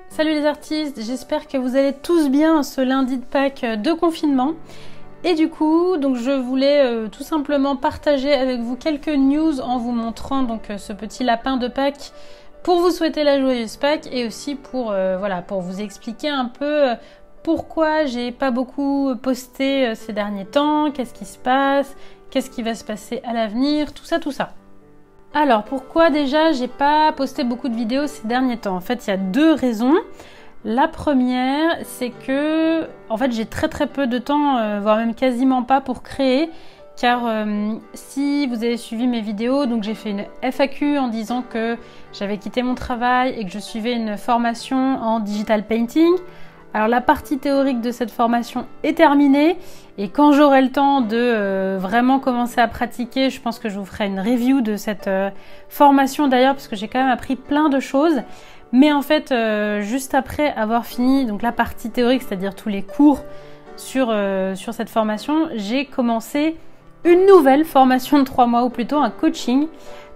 Salut les artistes, j'espère que vous allez tous bien ce lundi de Pâques de confinement. Et du coup, donc je voulais tout simplement partager avec vous quelques news en vous montrant donc ce petit lapin de Pâques pour vous souhaiter la joyeuse Pâques et aussi pour vous expliquer un peu pourquoi j'ai pas beaucoup posté ces derniers temps, qu'est-ce qui se passe, qu'est-ce qui va se passer à l'avenir, tout ça. Alors, pourquoi déjà j'ai pas posté beaucoup de vidéos ces derniers temps? En fait, il y a deux raisons. La première, c'est que en fait, j'ai très peu de temps, voire même quasiment pas pour créer. Car si vous avez suivi mes vidéos, donc j'ai fait une FAQ en disant que j'avais quitté mon travail et que je suivais une formation en digital painting. Alors la partie théorique de cette formation est terminée et quand j'aurai le temps de vraiment commencer à pratiquer, je pense que je vous ferai une review de cette formation d'ailleurs parce que j'ai quand même appris plein de choses. Mais en fait, juste après avoir fini donc la partie théorique, c'est-à-dire tous les cours sur cette formation, j'ai commencé une nouvelle formation de 3 mois ou plutôt un coaching.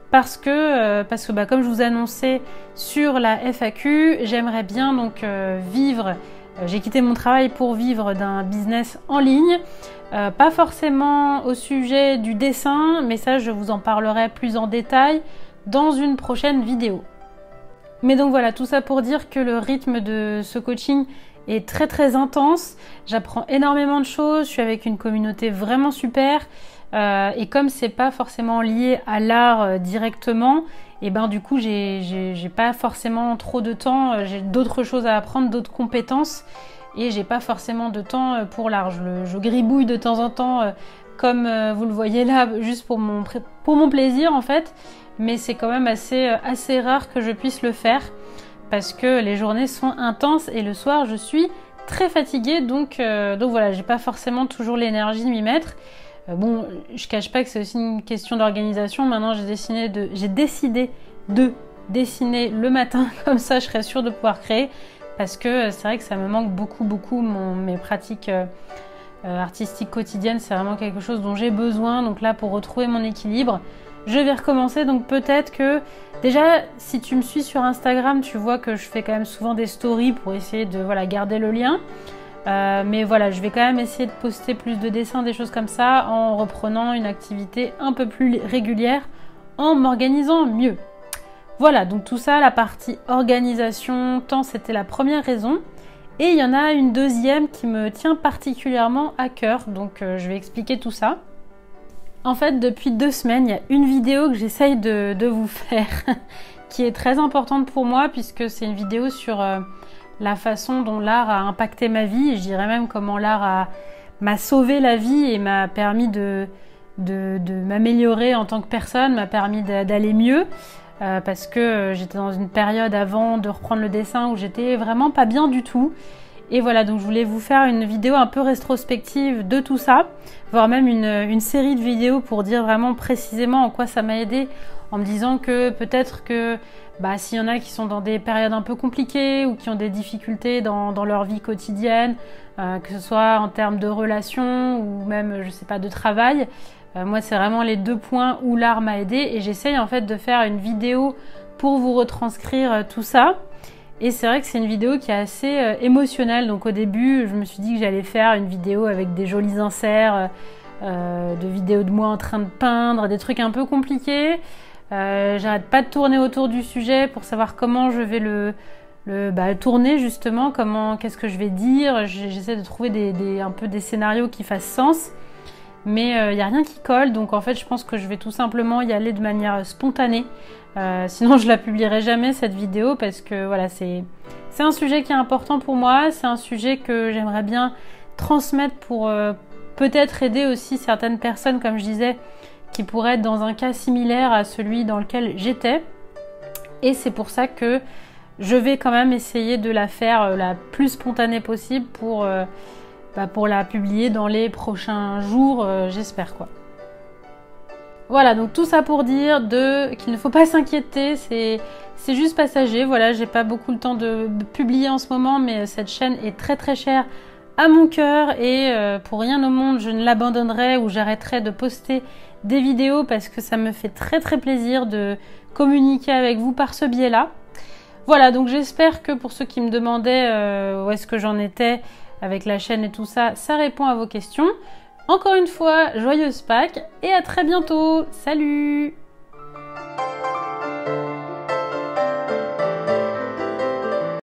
Parce que comme je vous annonçais sur la FAQ, j'aimerais bien donc vivre. J'ai quitté mon travail pour vivre d'un business en ligne, pas forcément au sujet du dessin, mais ça je vous en parlerai plus en détail dans une prochaine vidéo. Mais donc voilà, tout ça pour dire que le rythme de ce coaching est très intense, j'apprends énormément de choses, je suis avec une communauté vraiment super et comme c'est pas forcément lié à l'art directement, et ben du coup j'ai pas forcément trop de temps, j'ai d'autres choses à apprendre, d'autres compétences et j'ai pas forcément de temps pour l'art. Je gribouille de temps en temps comme vous le voyez là juste pour mon plaisir en fait, mais c'est quand même assez rare que je puisse le faire parce que les journées sont intenses et le soir je suis très fatiguée donc voilà, j'ai pas forcément toujours l'énergie de m'y mettre. Bon, je cache pas que c'est aussi une question d'organisation. Maintenant, j'ai décidé de dessiner le matin, comme ça je serai sûre de pouvoir créer. Parce que c'est vrai que ça me manque beaucoup mes pratiques artistiques quotidiennes. C'est vraiment quelque chose dont j'ai besoin. Donc là, pour retrouver mon équilibre, je vais recommencer. Donc peut-être que, déjà, si tu me suis sur Instagram, tu vois que je fais quand même souvent des stories pour essayer de garder le lien. Mais voilà, je vais quand même essayer de poster plus de dessins, des choses comme ça, en reprenant une activité un peu plus régulière, en m'organisant mieux. Voilà, donc tout ça, la partie organisation, temps, c'était la première raison. Et il y en a une deuxième qui me tient particulièrement à cœur, donc je vais expliquer tout ça. En fait, depuis 2 semaines, il y a une vidéo que j'essaye de vous faire, qui est très importante pour moi, puisque c'est une vidéo sur la façon dont l'art a impacté ma vie, et je dirais même comment l'art m'a sauvé la vie et m'a permis de m'améliorer en tant que personne, m'a permis d'aller mieux, parce que j'étais dans une période avant de reprendre le dessin où j'étais vraiment pas bien du tout. Et voilà, donc je voulais vous faire une vidéo un peu rétrospective de tout ça, voire même une série de vidéos pour dire vraiment précisément en quoi ça m'a aidé, en me disant que peut-être que s'il y en a qui sont dans des périodes un peu compliquées ou qui ont des difficultés dans leur vie quotidienne, que ce soit en termes de relations ou même, je sais pas, de travail, moi c'est vraiment les 2 points où l'art m'a aidé et j'essaye en fait de faire une vidéo pour vous retranscrire tout ça. Et c'est vrai que c'est une vidéo qui est assez émotionnelle, donc au début je me suis dit que j'allais faire une vidéo avec des jolis inserts, de vidéos de moi en train de peindre, des trucs un peu compliqués. J'arrête pas de tourner autour du sujet pour savoir comment je vais le tourner justement, qu'est-ce que je vais dire. J'essaie de trouver un peu des scénarios qui fassent sens, mais il n'y a rien qui colle, donc en fait je pense que je vais tout simplement y aller de manière spontanée. Sinon je la publierai jamais cette vidéo parce que voilà, c'est un sujet qui est important pour moi, c'est un sujet que j'aimerais bien transmettre pour peut-être aider aussi certaines personnes, comme je disais, qui pourraient être dans un cas similaire à celui dans lequel j'étais. Et c'est pour ça que je vais quand même essayer de la faire la plus spontanée possible pour la publier dans les prochains jours, j'espère quoi. Voilà, donc tout ça pour dire qu'il ne faut pas s'inquiéter, c'est juste passager. Voilà, j'ai pas beaucoup le temps de publier en ce moment, mais cette chaîne est très chère à mon cœur et pour rien au monde je ne l'abandonnerai ou j'arrêterai de poster des vidéos parce que ça me fait très plaisir de communiquer avec vous par ce biais-là. Voilà, donc j'espère que pour ceux qui me demandaient où est-ce que j'en étais avec la chaîne et tout ça, ça répond à vos questions. Encore une fois, joyeuse Pâques et à très bientôt. Salut!